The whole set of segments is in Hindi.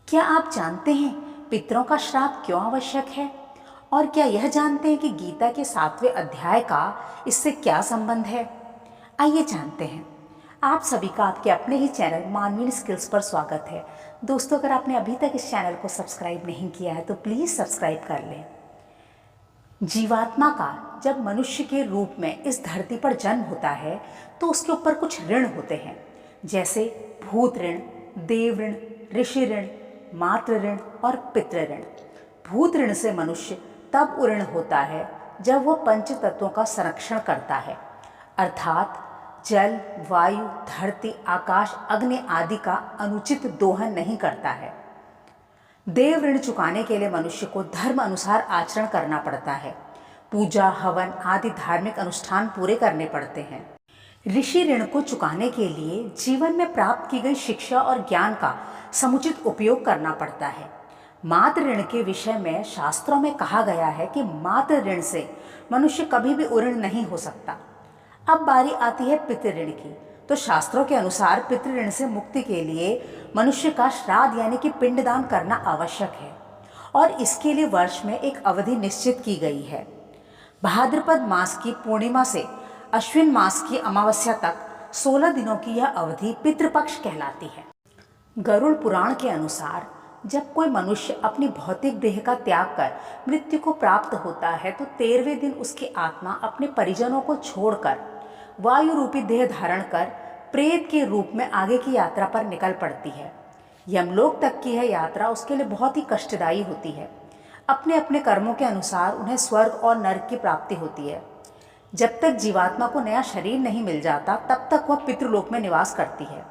क्या आप जानते हैं पितरों का श्राद्ध क्यों आवश्यक है? और क्या यह जानते हैं कि गीता के 7वें अध्याय का इससे क्या संबंध है? आइए जानते हैं। आप सभी का आपके अपने ही चैनल मानवीय स्किल्स पर स्वागत है। दोस्तों, अगर आपने अभी तक इस चैनल को सब्सक्राइब नहीं किया है तो प्लीज़ सब्सक्राइब कर लें। जीवात्मा का जब मनुष्य के रूप में इस धरती पर जन्म होता है तो उसके ऊपर कुछ ऋण होते हैं, जैसे भूत ऋण, देव ऋण, ऋषि ऋण, मातृ ऋण और पितृ ऋण। भूत ऋण से मनुष्य तब ऋण होता है जब वह पंच तत्वों का संरक्षण करता है, अर्थात जल, वायु, धरती, आकाश, अग्नि आदि का अनुचित दोहन नहीं करता है। देव ऋण चुकाने के लिए मनुष्य को धर्म अनुसार आचरण करना पड़ता है। पूजा, हवन आदि धार्मिक अनुष्ठान पूरे करने पड़ते हैं। ऋषि ऋण को चुकाने के लिए जीवन में प्राप्त की गई शिक्षा और ज्ञान का समुचित उपयोग करना पड़ता है। मातृ ऋण के विषय में शास्त्रों में कहा गया है कि मातृ ऋण से मनुष्य कभी भी उऋण नहीं हो सकता। अब बारी आती है पितृ ऋण की। तो शास्त्रों के अनुसार पितृ ऋण से मुक्ति के लिए मनुष्य का श्राद्ध यानी कि पिंडदान करना आवश्यक है, और इसके लिए वर्ष में एक अवधि निश्चित की गई है। भाद्रपद मास की पूर्णिमा से अश्विन मास की अमावस्या तक 16 दिनों की यह अवधि पितृपक्ष कहलाती है। गरुड़ पुराण के अनुसार जब कोई मनुष्य अपनी भौतिक देह का त्याग कर मृत्यु को प्राप्त होता है तो 13वें दिन उसकी आत्मा अपने परिजनों को छोड़कर वायु रूपी देह धारण कर प्रेत के रूप में आगे की यात्रा पर निकल पड़ती है। यमलोक तक की यह यात्रा उसके लिए बहुत ही कष्टदायी होती है। अपने अपने कर्मों के अनुसार उन्हें स्वर्ग और नरक की प्राप्ति होती है। जब तक जीवात्मा को नया शरीर नहीं मिल जाता तब तक वह पितृलोक में निवास करती है,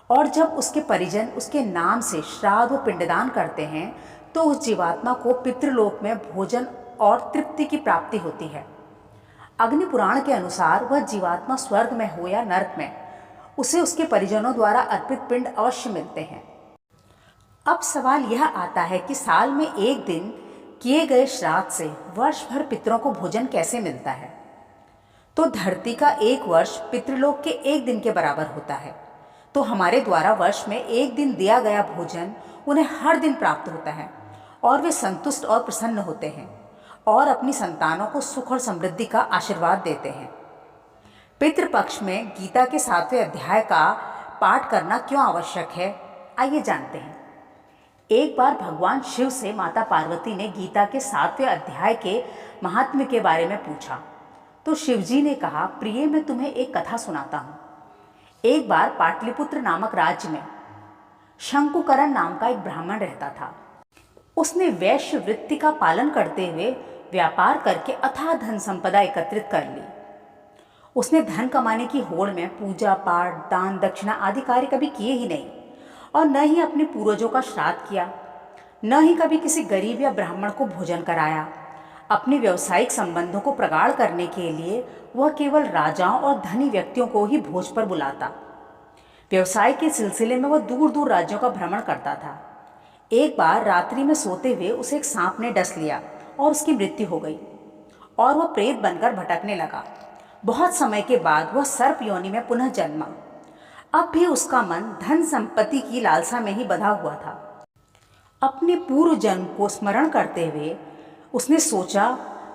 और जब उसके परिजन उसके नाम से श्राद्ध व पिंडदान करते हैं तो उस जीवात्मा को पितृलोक में भोजन और तृप्ति की प्राप्ति होती है। अग्नि पुराण के अनुसार वह जीवात्मा स्वर्ग में हो या नरक में, उसे उसके परिजनों द्वारा अर्पित पिंड अवश्य मिलते हैं। अब सवाल यह आता है कि साल में एक दिन किए गए श्राद्ध से वर्ष भर पितरों को भोजन कैसे मिलता है? तो धरती का एक वर्ष पितृलोक के एक दिन के बराबर होता है। तो हमारे द्वारा वर्ष में एक दिन दिया गया भोजन उन्हें हर दिन प्राप्त होता है, और वे संतुष्ट और प्रसन्न होते हैं और अपनी संतानों को सुख और समृद्धि का आशीर्वाद देते हैं। पितृपक्ष में गीता के 7वें अध्याय का पाठ करना क्यों आवश्यक है, आइए जानते हैं। एक बार भगवान शिव से माता पार्वती ने गीता के 7वें अध्याय के महात्म्य के बारे में पूछा तो शिवजी ने कहा, प्रिय, मैं तुम्हें एक कथा सुनाता हूँ। एक बार पाटलिपुत्र नामक राज्य में शंकुकरण नाम का एक ब्राह्मण रहता था। उसने वैश्य वृत्ति का पालन करते हुए व्यापार करके अथाह धन संपदा एकत्रित कर ली। उसने धन कमाने की होड़ में पूजा पाठ, दान दक्षिणा आदि कार्य कभी किए ही नहीं, और न ही अपने पूर्वजों का श्राद्ध किया, न ही कभी किसी गरीब या ब्राह्मण को भोजन कराया। अपने व्यावसायिक संबंधों को प्रगाढ़ करने के लिए वह केवल राजाओं और धनी व्यक्तियों को ही भोज पर बुलाता। व्यवसाय के सिलसिले में वह दूर दूर राज्यों का भ्रमण करता था। एक बार रात्रि में सोते हुए उसे एक सांप ने डस लिया और उसकी मृत्यु हो गई, और वह प्रेत बनकर भटकने लगा। बहुत समय के बाद वह सर्प योनि में पुनः जन्मा। अब भी उसका मन धन संपत्ति की लालसा में ही बंधा हुआ था। अपने पूर्व जन्म को स्मरण करते हुए उसने सोचा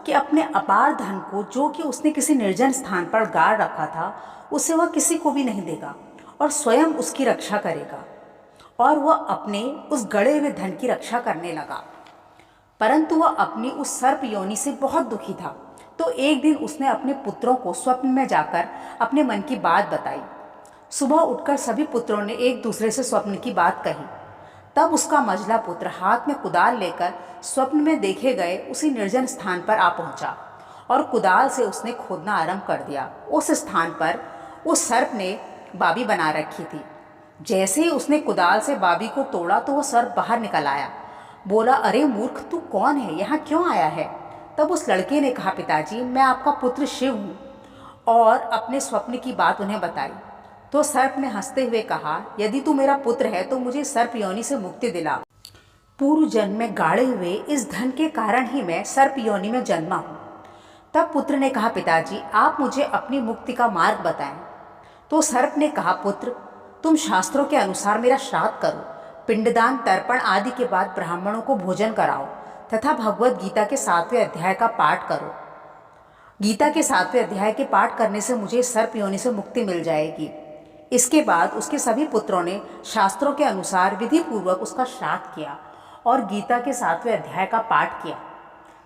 कि अपने अपार धन को, जो कि उसने किसी निर्जन स्थान पर गाड़ रखा था, उसे वह किसी को भी नहीं देगा और स्वयं उसकी रक्षा करेगा। और वह अपने उस गड़े हुए धन की रक्षा करने लगा। परंतु वह अपनी उस सर्प योनि से बहुत दुखी था। तो एक दिन उसने अपने पुत्रों को स्वप्न में जाकर अपने मन की बात बताई। सुबह उठकर सभी पुत्रों ने एक दूसरे से स्वप्न की बात कही। तब उसका मझला पुत्र हाथ में कुदाल लेकर स्वप्न में देखे गए उसी निर्जन स्थान पर आ पहुंचा, और कुदाल से उसने खोदना आरंभ कर दिया। उस स्थान पर उस सर्प ने बाबी बना रखी थी। जैसे ही उसने कुदाल से बाबी को तोड़ा तो वह सर्प बाहर निकल आया। बोला, अरे मूर्ख, तू कौन है, यहाँ क्यों आया है? तब उस लड़के ने कहा, पिताजी, मैं आपका पुत्र शिव हूँ, और अपने स्वप्न की बात उन्हें बताई। तो सर्प ने हंसते हुए कहा, यदि तू मेरा पुत्र है तो मुझे सर्प योनि से मुक्ति दिला। पूर्व जन्म में गाड़े हुए इस धन के कारण ही मैं सर्प योनि में जन्मा हूँ। तब पुत्र ने कहा, पिताजी, आप मुझे अपनी मुक्ति का मार्ग बताएं। तो सर्प ने कहा, पुत्र, तुम शास्त्रों के अनुसार मेरा श्राद्ध करो, पिंडदान, तर्पण आदि के बाद ब्राह्मणों को भोजन कराओ तथा भगवत गीता के 7वें अध्याय का पाठ करो। गीता के 7वें अध्याय के पाठ करने से मुझे सर्प योनि से मुक्ति मिल जाएगी। इसके बाद उसके सभी पुत्रों ने शास्त्रों के अनुसार विधि पूर्वक उसका श्राद्ध किया और गीता के 7वें अध्याय का पाठ किया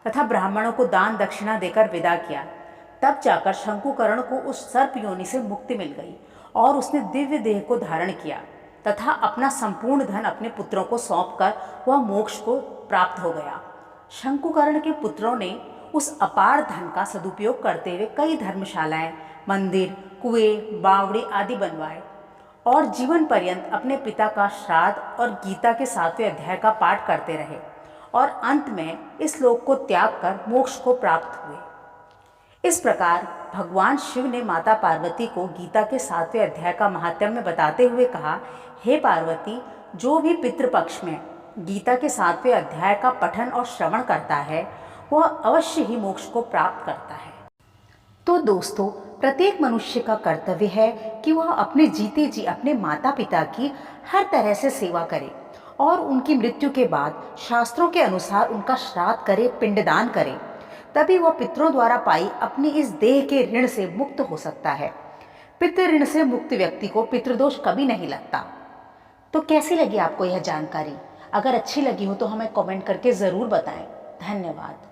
तथा ब्राह्मणों को दान दक्षिणा देकर विदा किया। तब जाकर शंकुकर्ण को उस सर्प योनि से मुक्ति मिल गई और उसने दिव्य देह को धारण किया तथा अपना संपूर्ण धन अपने पुत्रों को सौंपकर वह मोक्ष को प्राप्त हो गया। शंकुकर्ण के पुत्रों ने उस अपार धन का सदुपयोग करते हुए कई धर्मशालाएं, मंदिर, कुएं, बावड़े आदि बनवाए और जीवन पर्यंत अपने पिता का श्राद्ध और गीता के 7वें अध्याय का पाठ करते रहे और अंत में इस लोक को त्याग कर मोक्ष को प्राप्त हुए। इस प्रकार भगवान शिव ने माता पार्वती को गीता के 7वें अध्याय का महात्म्य बताते हुए कहा, हे पार्वती, जो भी पितृपक्ष में गीता के 7वें अध्याय का पठन और श्रवण करता है वह अवश्य ही मोक्ष को प्राप्त करता है। तो दोस्तों, प्रत्येक मनुष्य का कर्तव्य है कि वह अपने जीते जी अपने माता पिता की हर तरह से सेवा करे और उनकी मृत्यु के बाद शास्त्रों के अनुसार उनका श्राद्ध करे, पिंडदान करे। तभी वह पितरों द्वारा पाई अपनी इस देह के ऋण से मुक्त हो सकता है। पितृ ऋण से मुक्त व्यक्ति को पितृदोष कभी नहीं लगता। तो कैसी लगी आपको यह जानकारी? अगर अच्छी लगी हो तो हमें कमेंट करके ज़रूर बताएं। धन्यवाद।